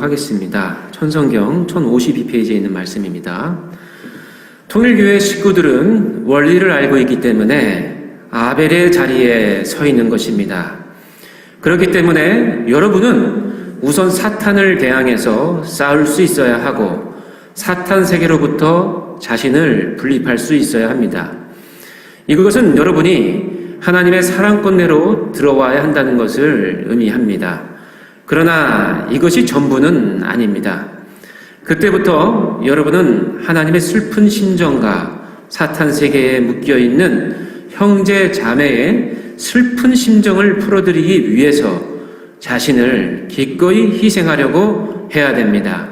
하겠습니다. 천성경 1052페이지에 있는 말씀입니다. 통일교회 식구들은 원리를 알고 있기 때문에 아벨의 자리에 서 있는 것입니다. 그렇기 때문에 여러분은 우선 사탄을 대항해서 싸울 수 있어야 하고 사탄 세계로부터 자신을 분립할 수 있어야 합니다. 이것은 여러분이 하나님의 사랑권 내로 들어와야 한다는 것을 의미합니다. 그러나 이것이 전부는 아닙니다. 그때부터 여러분은 하나님의 슬픈 심정과 사탄 세계에 묶여있는 형제 자매의 슬픈 심정을 풀어드리기 위해서 자신을 기꺼이 희생하려고 해야 됩니다.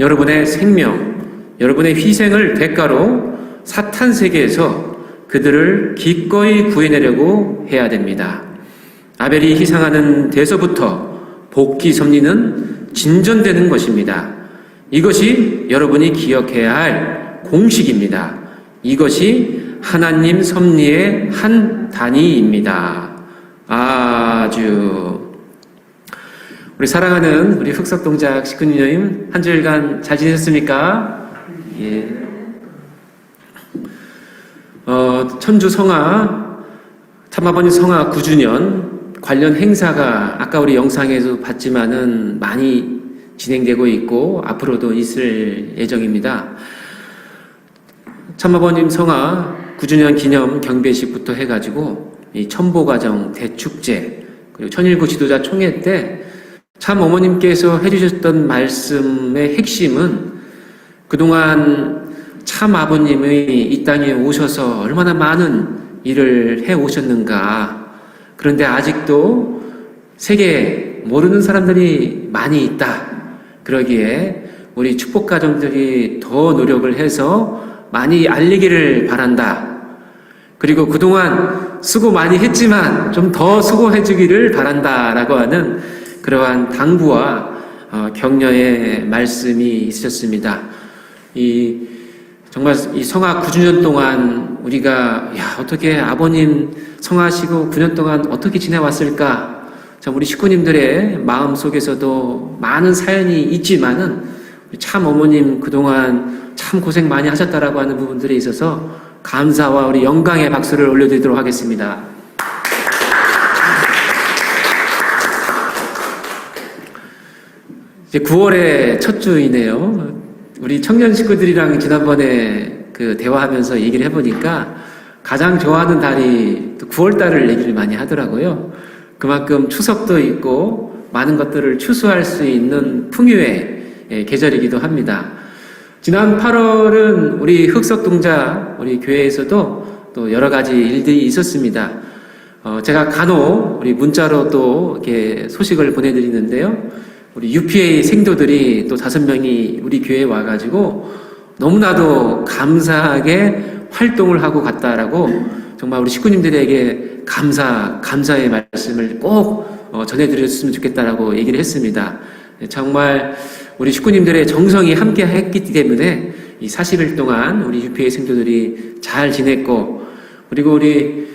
여러분의 생명, 여러분의 희생을 대가로 사탄 세계에서 그들을 기꺼이 구해내려고 해야 됩니다. 아벨이 희생하는 데서부터 복귀 섭리는 진전되는 것입니다. 이것이 여러분이 기억해야 할 공식입니다. 이것이 하나님 섭리의 한 단위입니다. 아주 우리 사랑하는 우리 흑석동작 식구님 한 주일간 잘 지내셨습니까? 예. 천주 성화 참아버님 성화 9주년 관련 행사가 아까 우리 영상에서 봤지만은 많이 진행되고 있고 앞으로도 있을 예정입니다. 참아버님 성화 9주년 기념 경배식부터 해가지고 이 천보과정 대축제 그리고 천일구 지도자 총회 때 참 어머님께서 해주셨던 말씀의 핵심은 그동안 참 아버님이 이 땅에 오셔서 얼마나 많은 일을 해 오셨는가. 그런데 아직도 세계에 모르는 사람들이 많이 있다. 그러기에 우리 축복가정들이 더 노력을 해서 많이 알리기를 바란다. 그리고 그동안 수고 많이 했지만 좀 더 수고해 주기를 바란다라고 하는 그러한 당부와 격려의 말씀이 있으셨습니다. 정말 이 성화 9주년 동안 우리가 어떻게 아버님 성화하시고 9년 동안 어떻게 지내왔을까? 참 우리 식구님들의 마음 속에서도 많은 사연이 있지만은 참 어머님 그동안 참 고생 많이 하셨다라고 하는 부분들에 있어서 감사와 우리 영광의 박수를 올려드리도록 하겠습니다. 이제 9월의 첫 주이네요. 우리 청년 식구들이랑 지난번에 대화하면서 얘기를 해보니까 가장 좋아하는 달이 9월달을 얘기를 많이 하더라고요. 그만큼 추석도 있고 많은 것들을 추수할 수 있는 풍요의 계절이기도 합니다. 지난 8월은 우리 흑석동자 우리 교회에서도 또 여러 가지 일들이 있었습니다. 제가 간혹 우리 문자로 또 이렇게 소식을 보내드리는데요. 우리 UPA 생도들이 또 5명이 우리 교회에 와가지고 너무나도 감사하게 활동을 하고 갔다라고 정말 우리 식구님들에게 감사의 말씀을 꼭 전해드렸으면 좋겠다라고 얘기를 했습니다. 정말 우리 식구님들의 정성이 함께 했기 때문에 이 40일 동안 우리 UPA 생도들이 잘 지냈고 그리고 우리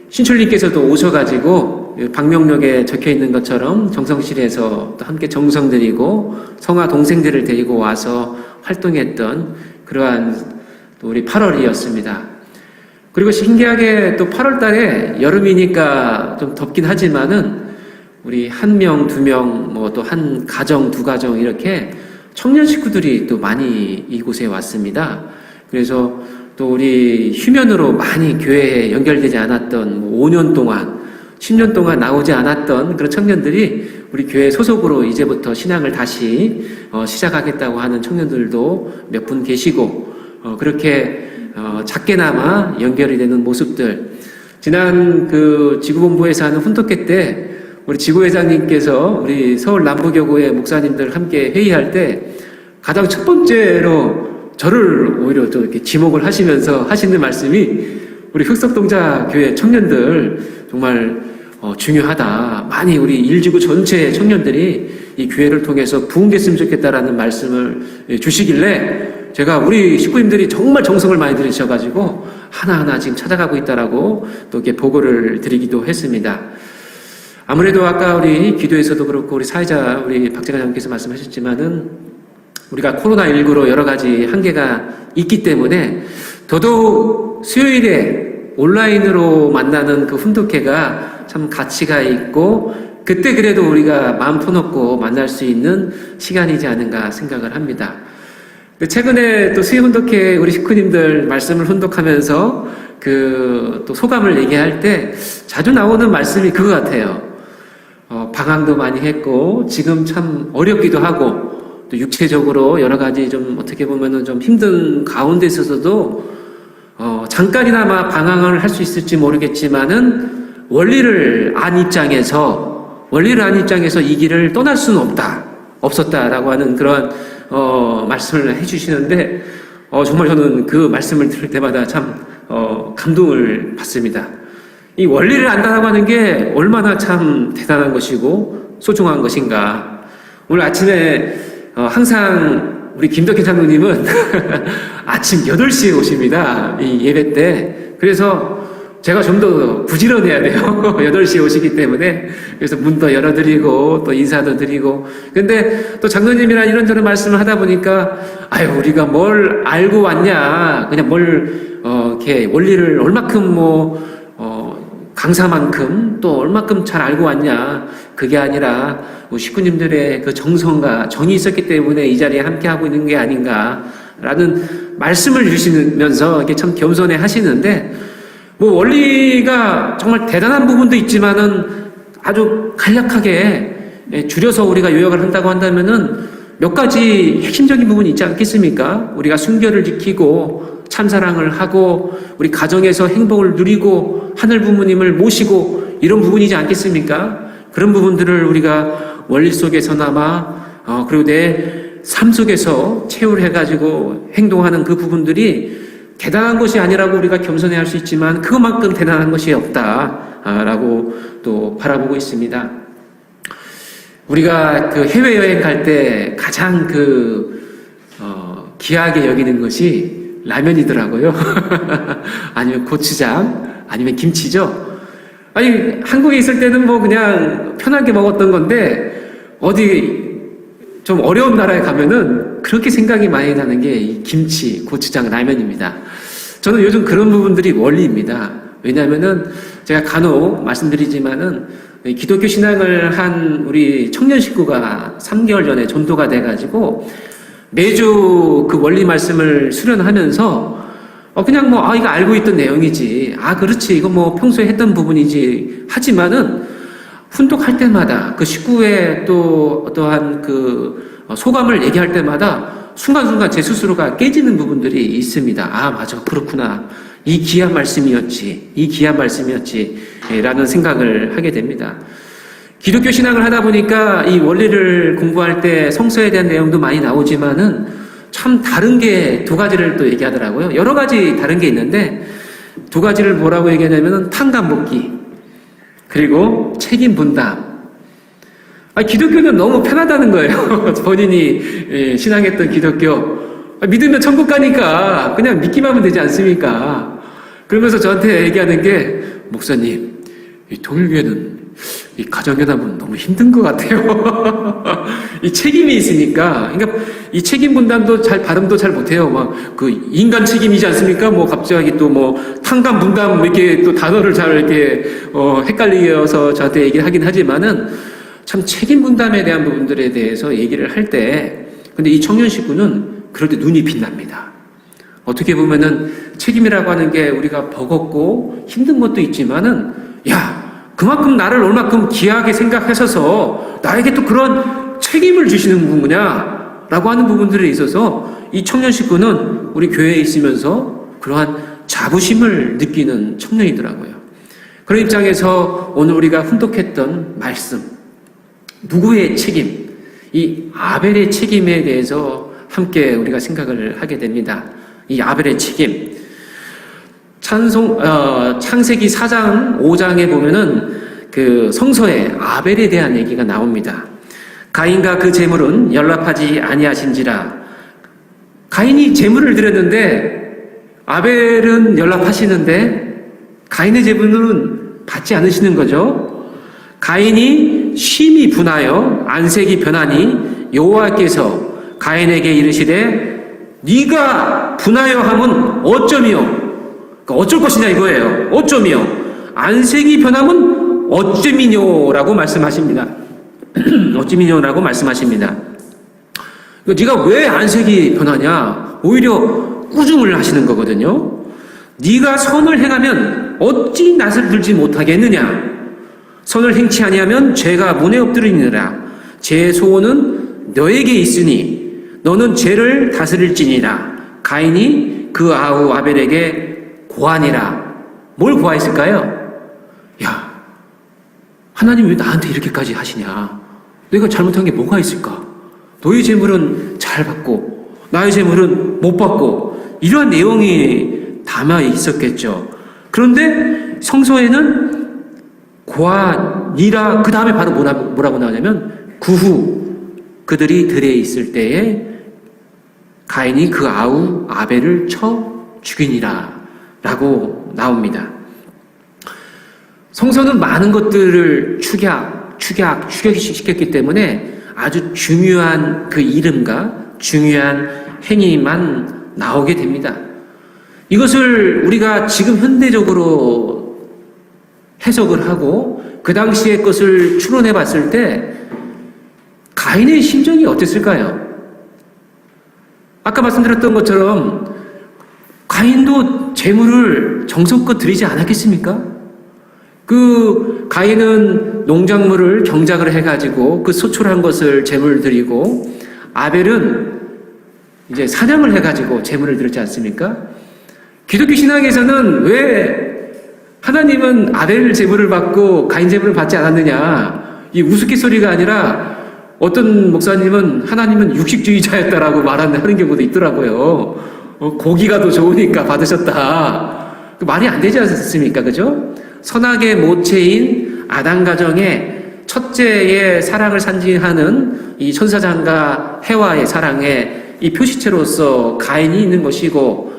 신철님께서도 오셔가지고 방명록에 적혀있는 것처럼 정성실에서 또 함께 정성 들이고 성화 동생들을 데리고 와서 활동했던 그러한 또 우리 8월이었습니다. 그리고 신기하게 또 8월 달에 여름이니까 좀 덥긴 하지만은 우리 1명, 2명, 뭐 또 한 가정, 2가정 이렇게 청년 식구들이 또 많이 이곳에 왔습니다. 그래서 또 우리 휴면으로 많이 교회에 연결되지 않았던 5년 동안 10년 동안 나오지 않았던 그런 청년들이 우리 교회 소속으로 이제부터 신앙을 다시 시작하겠다고 하는 청년들도 몇 분 계시고 그렇게 작게나마 연결이 되는 모습들. 지난 지구본부에서 하는 훈독회 때 우리 지구회장님께서 우리 서울 남부교구의 목사님들 함께 회의할 때 가장 첫 번째로 저를 오히려 또 이렇게 지목을 하시면서 하시는 말씀이 우리 흑석동자 교회 청년들 정말 중요하다. 많이 우리 일지구 전체 청년들이 이 교회를 통해서 부흥됐으면 좋겠다라는 말씀을 주시길래 제가 우리 식구님들이 정말 정성을 많이 들이셔가지고 하나하나 지금 찾아가고 있다라고 또 이렇게 보고를 드리기도 했습니다. 아무래도 아까 우리 기도에서도 그렇고 우리 사회자 우리 박재관 장님께서 말씀하셨지만은 우리가 코로나19로 여러 가지 한계가 있기 때문에 더더욱 수요일에 온라인으로 만나는 그 훈독회가 참 가치가 있고 그때 그래도 우리가 마음 터놓고 만날 수 있는 시간이지 않은가 생각을 합니다. 최근에 또 수요훈독회 우리 식구님들 말씀을 훈독하면서 그 또 소감을 얘기할 때 자주 나오는 말씀이 그거 같아요. 방황도 많이 했고 지금 참 어렵기도 하고 또 육체적으로 여러 가지 좀 어떻게 보면은 좀 힘든 가운데 있어서도 잠깐이나마 방황을 할 수 있을지 모르겠지만은 원리를 안 입장에서 이 길을 떠날 수는 없었다라고 하는 그런 말씀을 해주시는데 정말 저는 그 말씀을 들을 때마다 참 감동을 받습니다. 이 원리를 안다라고 하는 게 얼마나 참 대단한 것이고 소중한 것인가. 오늘 아침에 항상 우리 김덕희 장로님은 아침 8시에 오십니다. 이 예배 때. 그래서 제가 좀 더 부지런해야 돼요. 8시에 오시기 때문에. 그래서 문도 열어드리고, 또 인사도 드리고. 근데 또 장로님이랑 이런저런 말씀을 하다 보니까, 아유, 우리가 뭘 알고 왔냐. 그냥 이렇게 원리를 얼마큼 강사만큼 또 얼마큼 잘 알고 왔냐. 그게 아니라, 식구님들의 그 정성과 정이 있었기 때문에 이 자리에 함께하고 있는 게 아닌가라는 말씀을 주시면서 이게 참 겸손해 하시는데, 원리가 정말 대단한 부분도 있지만은 아주 간략하게 줄여서 우리가 요약을 한다고 한다면은 몇 가지 핵심적인 부분이 있지 않겠습니까? 우리가 순결을 지키고 참사랑을 하고 우리 가정에서 행복을 누리고 하늘 부모님을 모시고 이런 부분이지 않겠습니까? 그런 부분들을 우리가 원리 속에서나마 그리고 내 삶 속에서 체후를 해가지고 행동하는 그 부분들이 대단한 것이 아니라고 우리가 겸손해야 할 수 있지만 그것만큼 대단한 것이 없다라고 또 바라보고 있습니다. 우리가 그 해외여행 갈 때 가장 귀하게 여기는 것이 라면이더라고요. 아니면 고추장, 아니면 김치죠. 아니 한국에 있을 때는 그냥 편하게 먹었던 건데 어디 좀 어려운 나라에 가면은 그렇게 생각이 많이 나는 게 이 김치, 고추장, 라면입니다. 저는 요즘 그런 부분들이 원리입니다. 왜냐하면은 제가 간혹 말씀드리지만은 기독교 신앙을 한 우리 청년 식구가 3개월 전에 전도가 돼가지고 매주 그 원리 말씀을 수련하면서 그냥 이거 알고 있던 내용이지. 그렇지. 이거 평소에 했던 부분이지. 하지만은 훈독할 때마다 그 식구의 또 어떠한 그 소감을 얘기할 때마다 순간순간 제 스스로가 깨지는 부분들이 있습니다. 맞아. 그렇구나. 이 귀한 말씀이었지. 라는 생각을 하게 됩니다. 기독교 신앙을 하다 보니까 이 원리를 공부할 때 성서에 대한 내용도 많이 나오지만은 참 다른 게 두 가지를 또 얘기하더라고요. 여러 가지 다른 게 있는데 두 가지를 뭐라고 얘기하냐면은 탕감복기 그리고 책임 분담. 기독교는 너무 편하다는 거예요. 본인이 신앙했던 기독교. 믿으면 천국 가니까 그냥 믿기만 하면 되지 않습니까? 그러면서 저한테 얘기하는 게 목사님, 이 통일교회는 이 가정연합은 너무 힘든 것 같아요. 이 책임이 있으니까. 그러니까 이 책임 분담도 발음도 잘 못해요. 그 인간 책임이지 않습니까? 갑자기 또 탕감 분담 이렇게 또 단어를 잘 이렇게 헷갈리게 해서 저한테 얘기를 하긴 하지만은 참 책임 분담에 대한 부분들에 대해서 얘기를 할 때 근데 이 청년 식구는 그럴 때 눈이 빛납니다. 어떻게 보면은 책임이라고 하는 게 우리가 버겁고 힘든 것도 있지만은 그만큼 나를 얼마큼 귀하게 생각하셔서 나에게 또 그런 책임을 주시는 부분이냐 라고 하는 부분들에 있어서 이 청년 식구는 우리 교회에 있으면서 그러한 자부심을 느끼는 청년이더라고요. 그런 입장에서 오늘 우리가 훈독했던 말씀 누구의 책임? 이 아벨의 책임에 대해서 함께 우리가 생각을 하게 됩니다. 이 아벨의 책임. 창세기 4장, 5장에 보면은 그 성서에 아벨에 대한 얘기가 나옵니다. 가인과 그 제물은 연락하지 아니하신지라. 가인이 제물을 드렸는데 아벨은 연락하시는데 가인의 제물은 받지 않으시는 거죠. 가인이 심히 분하여 안색이 변하니 여호와께서 가인에게 이르시되 네가 분하여 함은 어쩌미요? 그러니까 어쩔 것이냐 이거예요. 어쩌미요? 안색이 변함은 어쩌미뇨라고 말씀하십니다. 어쩌미뇨라고 말씀하십니다. 네가 왜 안색이 변하냐? 오히려 꾸중을 하시는 거거든요. 네가 선을 행하면 어찌 낯을 들지 못하겠느냐? 선을 행치 아니하면 죄가 문에 엎드리니라. 제 소원은 너에게 있으니 너는 죄를 다스릴지니라. 가인이 그 아우 아벨에게 고하니라. 뭘 고하였을까요? 야, 하나님 왜 나한테 이렇게까지 하시냐? 내가 잘못한 게 뭐가 있을까? 너의 재물은 잘 받고 나의 재물은 못 받고 이러한 내용이 담아 있었겠죠. 그런데 성서에는 고하니라 그 다음에 바로 뭐라고 나오냐면 구후 그들이 들에 있을 때에 가인이 그 아우 아벨을 쳐 죽이니라 라고 나옵니다. 성서는 많은 것들을 축약시켰기 때문에 아주 중요한 그 이름과 중요한 행위만 나오게 됩니다. 이것을 우리가 지금 현대적으로 해석을 하고 그 당시의 것을 추론해 봤을 때 가인의 심정이 어땠을까요? 아까 말씀드렸던 것처럼 가인도 재물을 정성껏 드리지 않았겠습니까? 그 가인은 농작물을 경작을 해가지고 그 소출한 것을 재물을 드리고 아벨은 이제 사냥을 해가지고 재물을 드렸지 않습니까? 기독교 신앙에서는 왜 하나님은 아벨 제물을 받고 가인 제물을 받지 않았느냐? 이 우스갯소리가 아니라 어떤 목사님은 하나님은 육식주의자였다라고 하는 경우도 있더라고요. 고기가 더 좋으니까 받으셨다. 말이 안 되지 않습니까? 그죠? 선악의 모체인 아담 가정의 첫째의 사랑을 상징하는 이 천사장과 해와의 사랑의 이 표시체로서 가인이 있는 것이고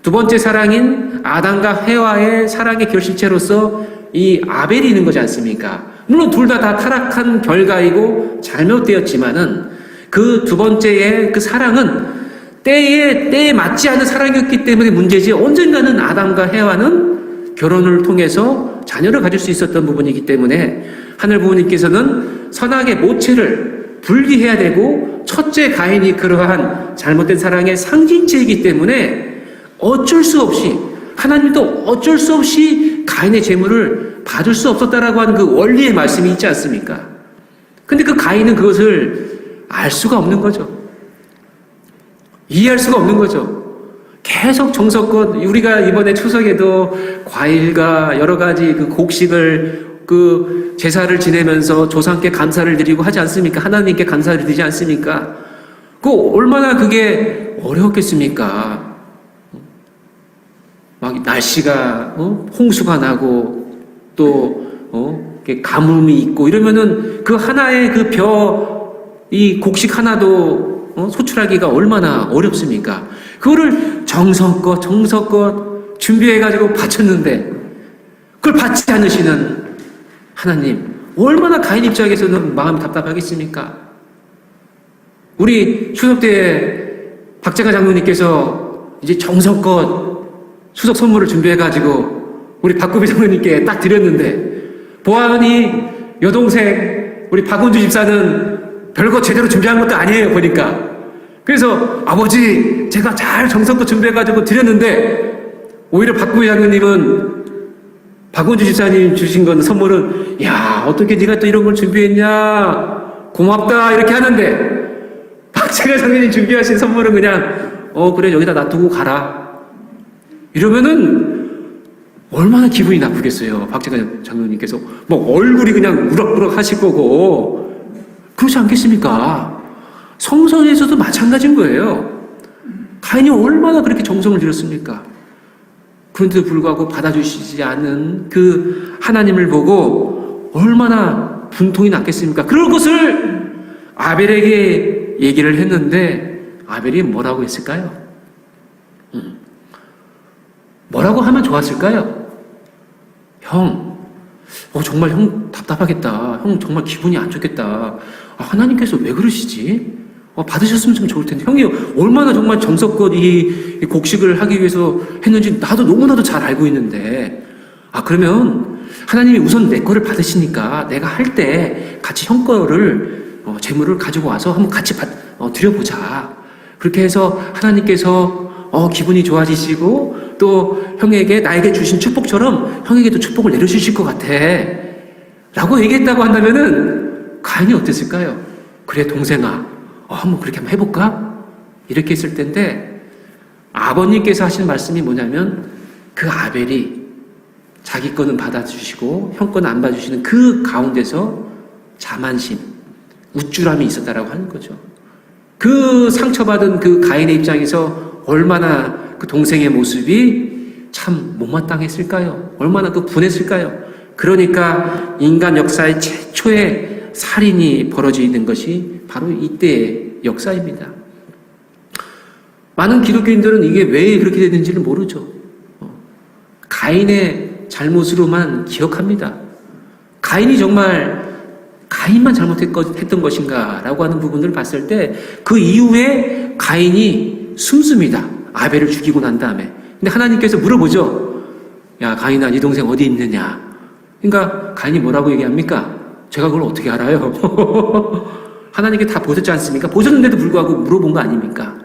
두 번째 사랑인 아담과 해와의 사랑의 결실체로서 이 아벨이 있는 거지 않습니까? 물론 둘 다 타락한 결과이고 잘못되었지만은 그 두 번째의 그 사랑은 때에 맞지 않은 사랑이었기 때문에 문제지 언젠가는 아담과 해와는 결혼을 통해서 자녀를 가질 수 있었던 부분이기 때문에 하늘 부모님께서는 선악의 모체를 분리해야 되고 첫째 가인이 그러한 잘못된 사랑의 상징체이기 때문에 어쩔 수 없이 하나님도 어쩔 수 없이 가인의 재물을 받을 수 없었다라고 하는 그 원리의 말씀이 있지 않습니까? 근데 그 가인은 그것을 알 수가 없는 거죠. 이해할 수가 없는 거죠. 계속 정성껏 우리가 이번에 추석에도 과일과 여러 가지 그 곡식을 그 제사를 지내면서 조상께 감사를 드리고 하지 않습니까? 하나님께 감사를 드리지 않습니까? 그 얼마나 그게 어려웠겠습니까? 막 날씨가 홍수가 나고 또 가뭄이 있고 이러면은 그 하나의 그 이 곡식 하나도 소출하기가 얼마나 어렵습니까? 그거를 정성껏 준비해가지고 바쳤는데 그걸 받지 않으시는 하나님 얼마나 가인 입장에서는 마음이 답답하겠습니까? 우리 추석 때 박재가 장로님께서 이제 정성껏 추석 선물을 준비해가지고 우리 박구비 장로님께 딱 드렸는데 보아하니 여동생 우리 박은주 집사는 별거 제대로 준비한 것도 아니에요 보니까. 그래서 아버지 제가 잘 정성껏 준비해가지고 드렸는데 오히려 박구비 장로님은 박은주 집사님 주신 건 선물은 야 어떻게 네가 또 이런 걸 준비했냐 고맙다 이렇게 하는데 박재가 장로님 준비하신 선물은 그냥 그래 여기다 놔두고 가라 이러면은 얼마나 기분이 나쁘겠어요. 박재가 장로님께서 뭐 얼굴이 그냥 우럭우럭 하실 거고 그렇지 않겠습니까? 성서에서도 마찬가지인 거예요. 가인이 얼마나 그렇게 정성을 들였습니까? 그런데도 불구하고 받아주시지 않는 그 하나님을 보고 얼마나 분통이 났겠습니까? 그럴 것을 아벨에게 얘기를 했는데 아벨이 뭐라고 했을까요? 뭐라고 하면 좋았을까요? 형, 정말 형 답답하겠다. 형 정말 기분이 안 좋겠다. 하나님께서 왜 그러시지? 받으셨으면 좀 좋을 텐데. 형이 얼마나 정말 정성껏 이 곡식을 하기 위해서 했는지 나도 너무나도 잘 알고 있는데. 그러면 하나님이 우선 내 거를 받으시니까 내가 할 때 같이 형 거를, 재물을 가지고 와서 한번 같이 드려보자. 그렇게 해서 하나님께서 기분이 좋아지시고 또 형에게 나에게 주신 축복처럼 형에게도 축복을 내려주실 것 같아 라고 얘기했다고 한다면은 가인이 어땠을까요? 그래 동생아 한번 그렇게 한번 해볼까? 이렇게 했을 텐데 아버님께서 하신 말씀이 뭐냐면 그 아벨이 자기 거는 받아주시고 형 거는 안 받아주시는 그 가운데서 자만심, 우쭐함이 있었다라고 하는 거죠. 그 상처받은 그 가인의 입장에서 얼마나 그 동생의 모습이 참 못마땅했을까요? 얼마나 그 분했을까요? 그러니까 인간 역사의 최초의 살인이 벌어지는 것이 바로 이때의 역사입니다. 많은 기독교인들은 이게 왜 그렇게 됐는지를 모르죠. 가인의 잘못으로만 기억합니다. 가인이 정말 가인만 잘못했던 것인가 라고 하는 부분을 봤을 때 그 이후에 가인이 숨습니다. 아벨을 죽이고 난 다음에. 근데 하나님께서 물어보죠. 야 가인아 네 동생 어디 있느냐. 그러니까 가인이 뭐라고 얘기합니까? 제가 그걸 어떻게 알아요? 하나님께 다 보셨지 않습니까? 보셨는데도 불구하고 물어본 거 아닙니까?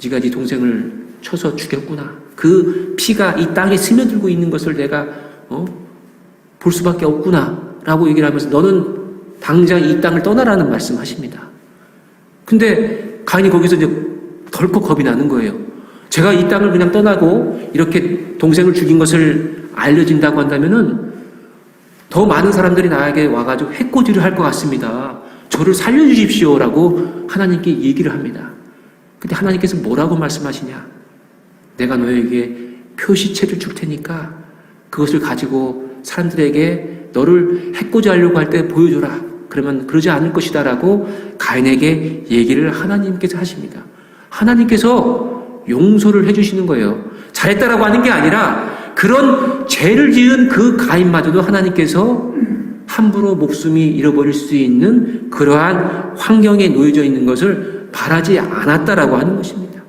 네가 네 동생을 쳐서 죽였구나. 그 피가 이 땅에 스며들고 있는 것을 내가 볼 수밖에 없구나 라고 얘기를 하면서 너는 당장 이 땅을 떠나라는 말씀하십니다. 근데 가인이 거기서 이제 덜컥 겁이 나는 거예요. 제가 이 땅을 그냥 떠나고 이렇게 동생을 죽인 것을 알려진다고 한다면은 더 많은 사람들이 나에게 와가지고 해코지를 할 것 같습니다. 저를 살려주십시오라고 하나님께 얘기를 합니다. 근데 하나님께서 뭐라고 말씀하시냐? 내가 너에게 표시체를 줄 테니까 그것을 가지고 사람들에게 너를 해코지 하려고 할 때 보여줘라. 그러면 그러지 않을 것이다 라고 가인에게 얘기를 하나님께서 하십니다. 하나님께서 용서를 해주시는 거예요. 잘했다라고 하는 게 아니라 그런 죄를 지은 그 가인마저도 하나님께서 함부로 목숨이 잃어버릴 수 있는 그러한 환경에 놓여져 있는 것을 바라지 않았다라고 하는 것입니다.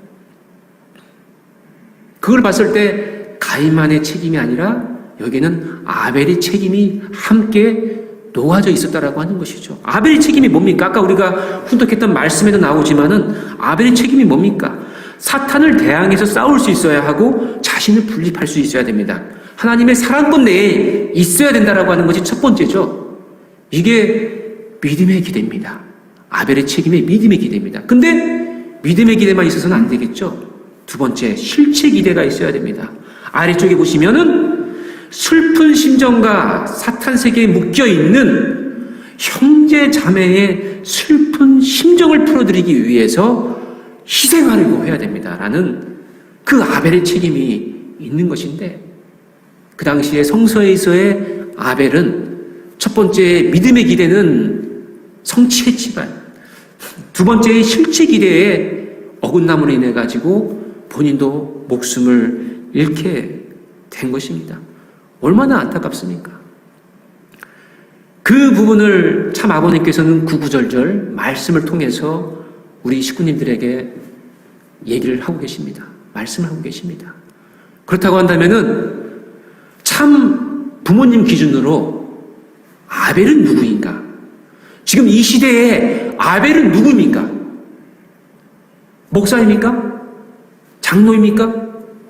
그걸 봤을 때 가인만의 책임이 아니라 여기는 아벨의 책임이 함께 놓아져 있었다라고 하는 것이죠. 아벨의 책임이 뭡니까? 아까 우리가 훈독했던 말씀에도 나오지만은 아벨의 책임이 뭡니까? 사탄을 대항해서 싸울 수 있어야 하고 자신을 분립할 수 있어야 됩니다. 하나님의 사랑권 내에 있어야 된다라고 하는 것이 첫 번째죠. 이게 믿음의 기대입니다. 아벨의 책임이 믿음의 기대입니다. 근데 믿음의 기대만 있어서는 안 되겠죠. 두 번째, 실체 기대가 있어야 됩니다. 아래쪽에 보시면은 슬픈 심정과 사탄 세계에 묶여있는 형제 자매의 슬픈 심정을 풀어드리기 위해서 희생하려고 해야 됩니다. 라는 그 아벨의 책임이 있는 것인데 그 당시에 성서에서의 아벨은 첫 번째 믿음의 기대는 성취했지만 두 번째의 실체 기대에 어긋남으로 인해 가지고 본인도 목숨을 잃게 된 것입니다. 얼마나 안타깝습니까? 그 부분을 참 아버님께서는 구구절절 말씀을 통해서 우리 식구님들에게 얘기를 하고 계십니다. 말씀을 하고 계십니다. 그렇다고 한다면은 참 부모님 기준으로 아벨은 누구인가? 지금 이 시대에 아벨은 누구입니까? 목사입니까? 장로입니까?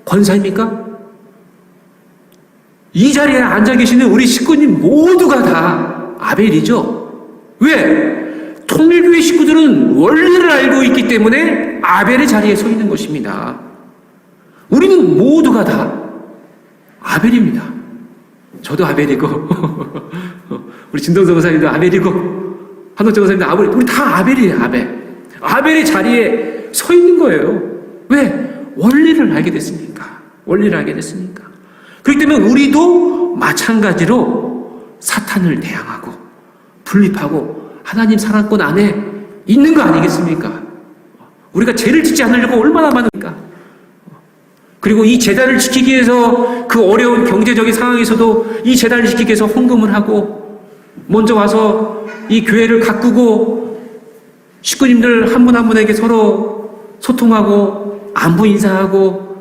권사입니까? 이 자리에 앉아 계시는 우리 식구님 모두가 다 아벨이죠. 왜? 통일교회 식구들은 원리를 알고 있기 때문에 아벨의 자리에 서 있는 것입니다. 우리는 모두가 다 아벨입니다. 저도 아벨이고 우리 진동서 권사님도 아벨이고 한동철 권사님도 아벨, 우리 다 아벨이에요. 아벨의 자리에 서 있는 거예요. 왜? 원리를 알게 됐으니까. 원리를 알게 됐으니까. 그렇기 때문에 우리도 마찬가지로 사탄을 대항하고 분립하고 하나님 사랑권 안에 있는 거 아니겠습니까? 우리가 죄를 짓지 않으려고 얼마나 많으니까. 그리고 이 제단을 지키기 위해서 그 어려운 경제적인 상황에서도 이 제단을 지키기 위해서 헌금을 하고 먼저 와서 이 교회를 가꾸고 식구님들 한 분 한 분에게 서로 소통하고 안부 인사하고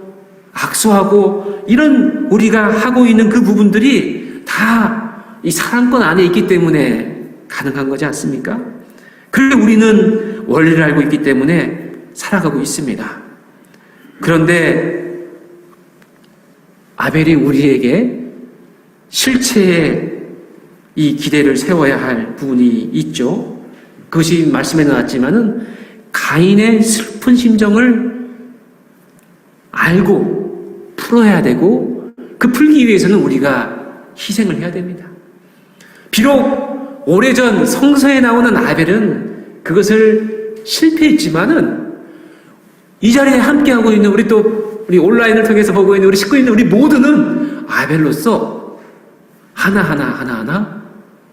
악수하고 이런 우리가 하고 있는 그 부분들이 다 이 사랑권 안에 있기 때문에 가능한 거지 않습니까? 그리고 우리는 원리를 알고 있기 때문에 살아가고 있습니다. 그런데 아벨이 우리에게 실체의 이 기대를 세워야 할 부분이 있죠. 그것이 말씀에 나왔지만은 가인의 슬픈 심정을 알고 풀어야 되고 그 풀기 위해서는 우리가 희생을 해야 됩니다. 비록 오래전 성서에 나오는 아벨은 그것을 실패했지만은 이 자리에 함께하고 있는 우리 온라인을 통해서 보고 있는 우리 식구인들 우리 모두는 아벨로서 하나하나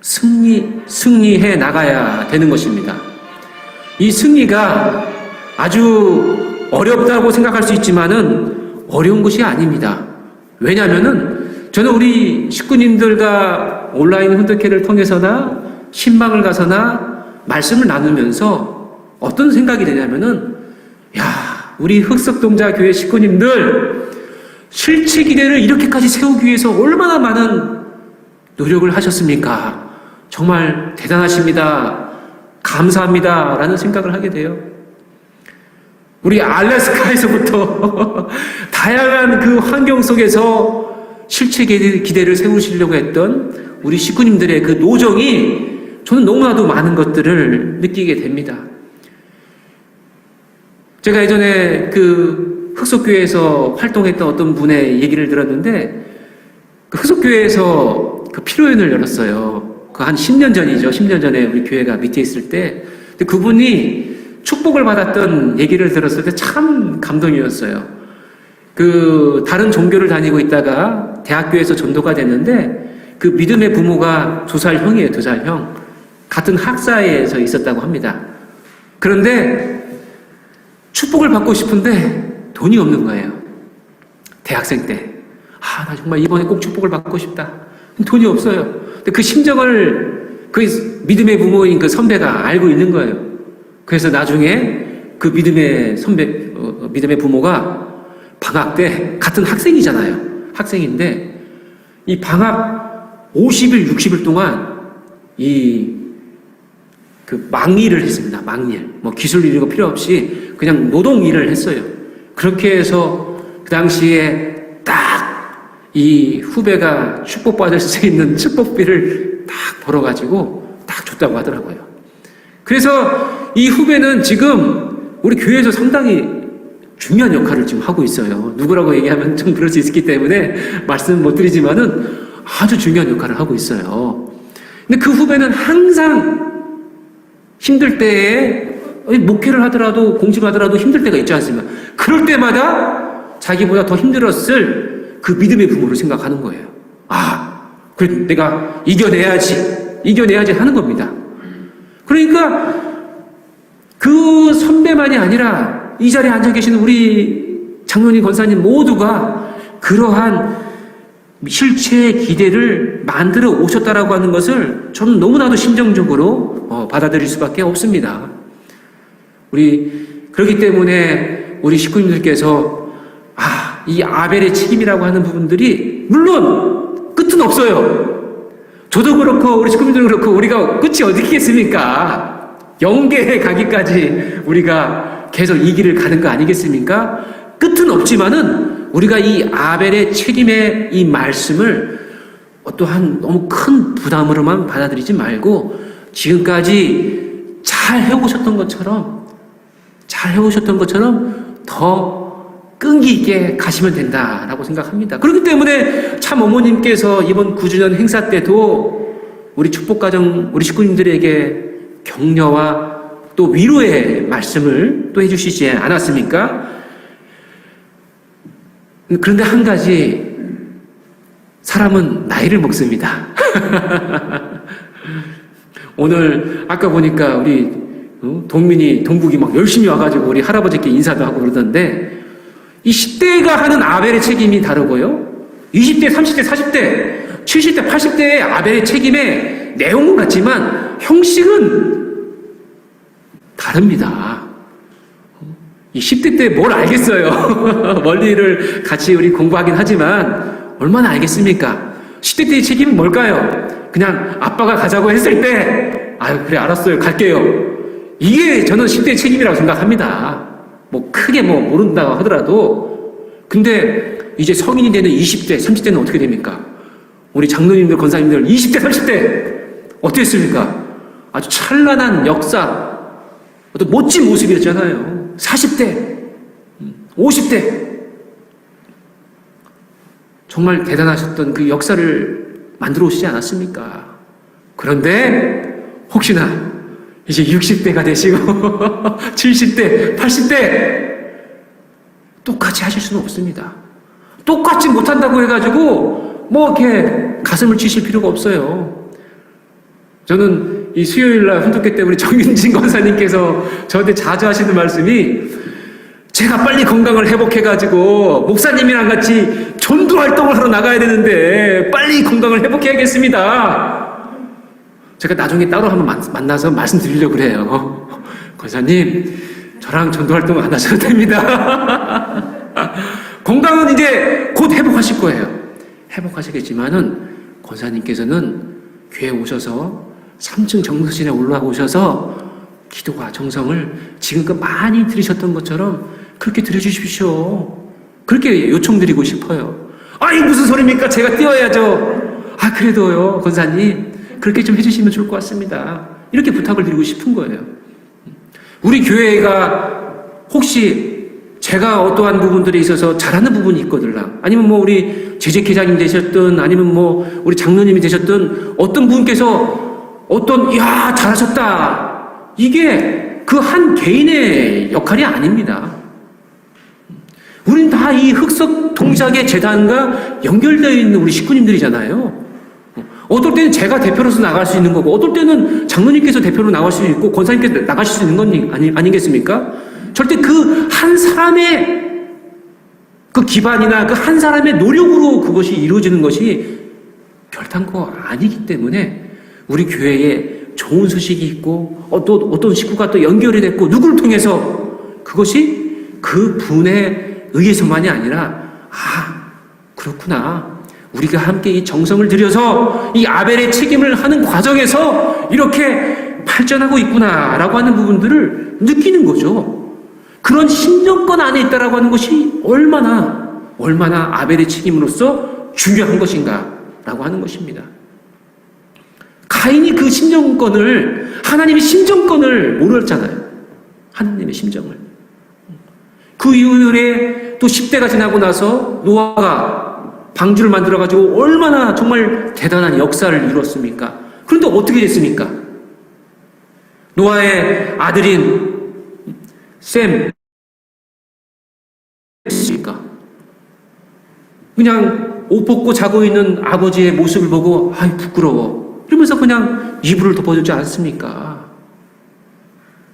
승리해 나가야 되는 것입니다. 이 승리가 아주 어렵다고 생각할 수 있지만은 어려운 것이 아닙니다. 왜냐하면은 저는 우리 식구님들과 온라인 훈독회를 통해서나 신방을 가서나 말씀을 나누면서 어떤 생각이 되냐면은 우리 흑석동자 교회 식구님들 실체 기대를 이렇게까지 세우기 위해서 얼마나 많은 노력을 하셨습니까? 정말 대단하십니다. 감사합니다. 라는 생각을 하게 돼요. 우리 알래스카에서부터 다양한 그 환경 속에서 실체 기대를 세우시려고 했던 우리 식구님들의 그 노정이 저는 너무나도 많은 것들을 느끼게 됩니다. 제가 예전에 그 흑석교회에서 활동했던 어떤 분의 얘기를 들었는데 그 흑석교회에서 그 피로연을 열었어요. 그 한 10년 전이죠. 10년 전에 우리 교회가 밑에 있을 때. 근데 그분이 축복을 받았던 얘기를 들었을 때 참 감동이었어요. 그 다른 종교를 다니고 있다가 대학교에서 전도가 됐는데 그 믿음의 부모가 2살 형이에요. 2살 형. 같은 학사에서 있었다고 합니다. 그런데 축복을 받고 싶은데 돈이 없는 거예요. 대학생 때. 나 정말 이번에 꼭 축복을 받고 싶다. 돈이 없어요. 근데 그 심정을 그 믿음의 부모인 그 선배가 알고 있는 거예요. 그래서 나중에 그 믿음의 부모가 방학 때 같은 학생이잖아요. 학생인데 이 방학 50일, 60일 동안 그 막일을 했습니다. 막일. 뭐 기술 이런 거 필요 없이 그냥 노동 일을 했어요. 그렇게 해서 그 당시에 딱 이 후배가 축복받을 수 있는 축복비를 딱 벌어가지고 딱 줬다고 하더라고요. 그래서 이 후배는 지금 우리 교회에서 상당히 중요한 역할을 지금 하고 있어요. 누구라고 얘기하면 좀 그럴 수 있기 때문에 말씀 못 드리지만은 아주 중요한 역할을 하고 있어요. 근데 그 후배는 항상 힘들 때에 목회를 하더라도 공직을 하더라도 힘들 때가 있지 않습니까? 그럴 때마다 자기보다 더 힘들었을 그 믿음의 부모를 생각하는 거예요. 그래 내가 이겨내야지 하는 겁니다. 그러니까 그 선배만이 아니라 이 자리에 앉아 계시는 우리 장로님, 권사님 모두가 그러한 실체의 기대를 만들어 오셨다라고 하는 것을 저는 너무나도 심정적으로 받아들일 수밖에 없습니다. 그렇기 때문에 우리 식구님들께서 이 아벨의 책임이라고 하는 부분들이 물론 끝은 없어요. 저도 그렇고 우리 식구님들도 그렇고 우리가 끝이 어디 있겠습니까? 영계에 가기까지 우리가 계속 이 길을 가는 거 아니겠습니까? 끝은 없지만은 우리가 이 아벨의 책임의 이 말씀을 어떠한 너무 큰 부담으로만 받아들이지 말고 지금까지 잘 해오셨던 것처럼 더 끈기 있게 가시면 된다라고 생각합니다. 그렇기 때문에 참 어머님께서 이번 9주년 행사 때도 우리 축복가정, 우리 식구님들에게 격려와 또 위로의 말씀을 또 해주시지 않았습니까? 그런데 한 가지, 사람은 나이를 먹습니다. 오늘 아까 보니까 우리 동국이 막 열심히 와가지고 우리 할아버지께 인사도 하고 그러던데 이 10대가 하는 아벨의 책임이 다르고요. 20대, 30대, 40대, 70대, 80대의 아벨의 책임의 내용은 같지만 형식은 다릅니다. 이 10대 때 뭘 알겠어요. 원리를 같이 우리 공부하긴 하지만 얼마나 알겠습니까? 10대 때의 책임은 뭘까요? 그냥 아빠가 가자고 했을 때 아유 그래 알았어요 갈게요. 이게 저는 10대의 책임이라고 생각합니다. 뭐 크게 뭐 모른다고 하더라도. 근데 이제 성인이 되는 20대, 30대는 어떻게 됩니까? 우리 장로님들, 권사님들 20대, 30대 어떻게 했습니까? 아주 찬란한 역사, 어떤 멋진 모습이었잖아요. 40대, 50대 정말 대단하셨던 그 역사를 만들어 오시지 않았습니까? 그런데 혹시나 이제 60대가 되시고 70대, 80대 똑같이 하실 수는 없습니다. 똑같이 못한다고 해가지고 뭐 이렇게 가슴을 치실 필요가 없어요. 저는 이 수요일날 훈독회 때 우리 정윤진 권사님께서 저한테 자주 하시는 말씀이 제가 빨리 건강을 회복해가지고 목사님이랑 같이 전도 활동을 하러 나가야 되는데 빨리 건강을 회복해야겠습니다. 제가 나중에 따로 한번 만나서 말씀드리려고 그래요. 권사님, 저랑 전도 활동 안 하셔도 됩니다. 건강은 이제 곧 회복하실 거예요. 회복하시겠지만은 권사님께서는 교회에 오셔서 3층 정서실에 올라오셔서 기도와 정성을 지금껏 많이 들으셨던 것처럼 그렇게 들어주십시오. 그렇게 요청드리고 싶어요. 아이 무슨 소리입니까? 제가 뛰어야죠. 아 그래도요 권사님 그렇게 좀 해주시면 좋을 것 같습니다. 이렇게 부탁을 드리고 싶은 거예요. 우리 교회가 혹시 제가 어떠한 부분들에 있어서 잘하는 부분이 있거든요. 아니면 뭐 우리 재직회장님 되셨든 아니면 뭐 우리 장로님이 되셨든 어떤 분께서 어떤 야 잘하셨다 이게 그 한 개인의 역할이 아닙니다. 우린 다 이 흑석 동작의 재단과 연결되어 있는 우리 식구님들이잖아요. 어떨 때는 제가 대표로서 나갈 수 있는 거고 어떨 때는 장로님께서 대표로 나갈 수 있고 권사님께서 나가실 수 있는 건 아니겠습니까? 절대 그 한 사람의 그 기반이나 그 한 사람의 노력으로 그것이 이루어지는 것이 별탄거 아니기 때문에 우리 교회에 좋은 소식이 있고 어떤 식구가 또 연결이 됐고 누구를 통해서 그것이 그 분에 의해서만이 아니라 그렇구나 우리가 함께 이 정성을 들여서 이 아벨의 책임을 하는 과정에서 이렇게 발전하고 있구나라고 하는 부분들을 느끼는 거죠. 그런 심정권 안에 있다라고 하는 것이 얼마나 아벨의 책임으로서 중요한 것인가라고 하는 것입니다. 가인이 그 심정권을 하나님의 심정권을 모르었잖아요. 하나님의 심정을. 그 이후에 또 10대가 지나고 나서 노아가 방주를 만들어가지고 얼마나 정말 대단한 역사를 이루었습니까? 그런데 어떻게 됐습니까? 노아의 아들인 셈, 그냥 옷 벗고 자고 있는 아버지의 모습을 보고 아이 부끄러워 이러면서 그냥 이불을 덮어주지 않습니까?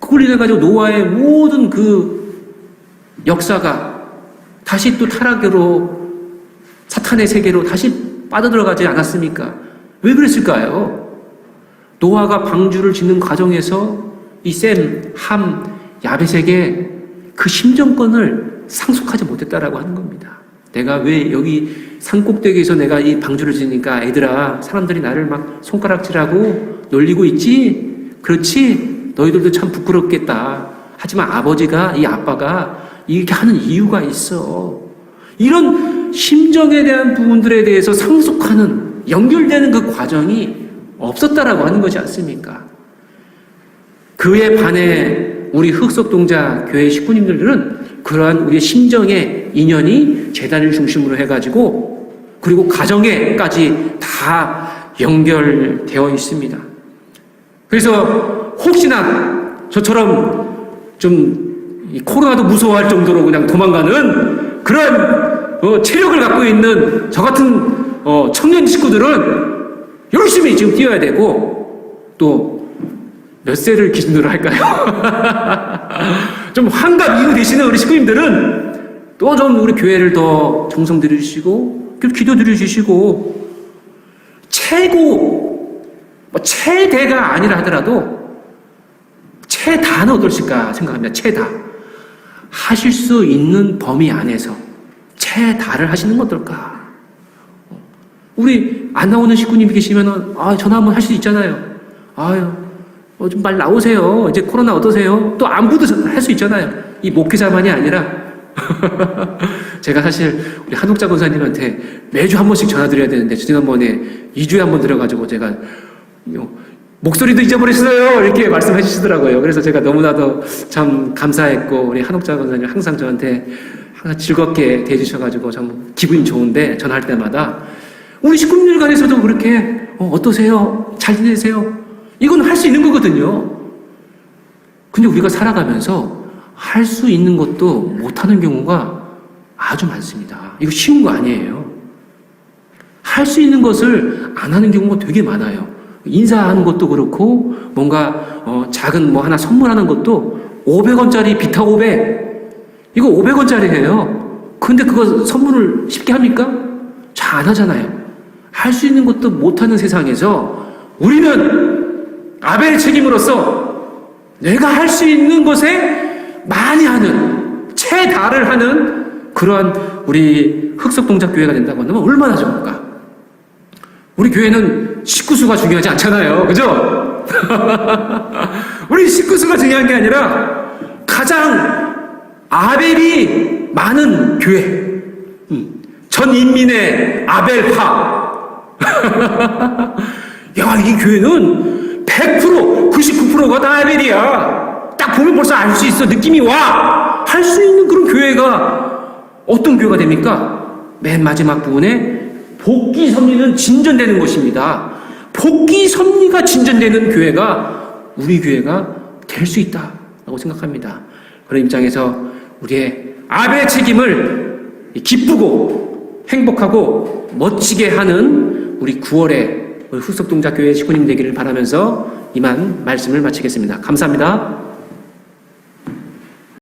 그걸 인해 가지고 노아의 모든 그 역사가 다시 또 타락으로 사탄의 세계로 다시 빠져들어가지 않았습니까? 왜 그랬을까요? 노아가 방주를 짓는 과정에서 이 셈, 함, 야벳에게 그 심정권을 상속하지 못했다라고 하는 겁니다. 내가 왜 여기 산꼭대기에서 내가 이 방주를 지으니까 애들아 사람들이 나를 막 손가락질하고 놀리고 있지? 그렇지? 너희들도 참 부끄럽겠다. 하지만 아버지가 이 아빠가 이렇게 하는 이유가 있어. 이런 심정에 대한 부분들에 대해서 상속하는 연결되는 그 과정이 없었다라고 하는 것이 않습니까? 그에 반해 우리 흑석동자 교회 식구님들은 그러한 우리의 심정의 인연이 재단을 중심으로 해가지고 그리고 가정에까지 다 연결되어 있습니다. 그래서 혹시나 저처럼 좀 코로나도 무서워할 정도로 그냥 도망가는 그런 체력을 갖고 있는 저 같은 청년 식구들은 열심히 지금 뛰어야 되고 또 몇 세를 기준으로 할까요? 좀 환갑 이후 되시는 우리 식구님들은 또 좀 우리 교회를 더 정성 들여주시고 기도 들여주시고 최대가 아니라 하더라도 최다는 어떨까 생각합니다. 최다. 하실 수 있는 범위 안에서 최다를 하시는 건 어떨까? 우리 안 나오는 식구님이 계시면은 전화 한번 할 수 있잖아요. 좀 빨리 나오세요. 이제 코로나 어떠세요? 또 안부도 할 수 있잖아요. 이 목회자만이 아니라 제가 사실 우리 한옥자 권사님한테 매주 한 번씩 전화드려야 되는데 지난번에 2주에 한 번 드려가지고 제가 목소리도 잊어버렸어요 이렇게 말씀해 주시더라고요. 그래서 제가 너무나도 참 감사했고 우리 한옥자 권사님 항상 저한테 항상 즐겁게 대해주셔가지고 참 기분이 좋은데 전화할 때마다 우리 식구들 간에서도 그렇게 어떠세요? 잘 지내세요? 이건 할 수 있는 거거든요. 근데 우리가 살아가면서 할 수 있는 것도 못하는 경우가 아주 많습니다. 이거 쉬운 거 아니에요. 할 수 있는 것을 안 하는 경우가 되게 많아요. 인사하는 것도 그렇고 뭔가 작은 뭐 하나 선물하는 것도 500원짜리 비타 500 이거 500원짜리예요. 근데 그거 선물을 쉽게 합니까? 잘 안 하잖아요. 할 수 있는 것도 못하는 세상에서 우리는 아벨의 책임으로서 내가 할 수 있는 것에 많이 하는 최다를 하는 그러한 우리 흑석동작교회가 된다고 한다면 얼마나 좋을까? 우리 교회는 식구수가 중요하지 않잖아요. 그죠? 우리 식구수가 중요한 게 아니라 가장 아벨이 많은 교회. 전 인민의 아벨파. 야, 이 교회는 100%, 99%가 다 아벨이야. 딱 보면 벌써 알 수 있어. 느낌이 와. 할 수 있는 그런 교회가 어떤 교회가 됩니까? 맨 마지막 부분에 복귀 섭리는 진전되는 것입니다. 복귀 섭리가 진전되는 교회가 우리 교회가 될 수 있다라고 생각합니다. 그런 입장에서 우리의 아벨의 책임을 기쁘고 행복하고 멋지게 하는 우리 9월에 흑석동작교회 식구님 되기를 바라면서 이만 말씀을 마치겠습니다. 감사합니다.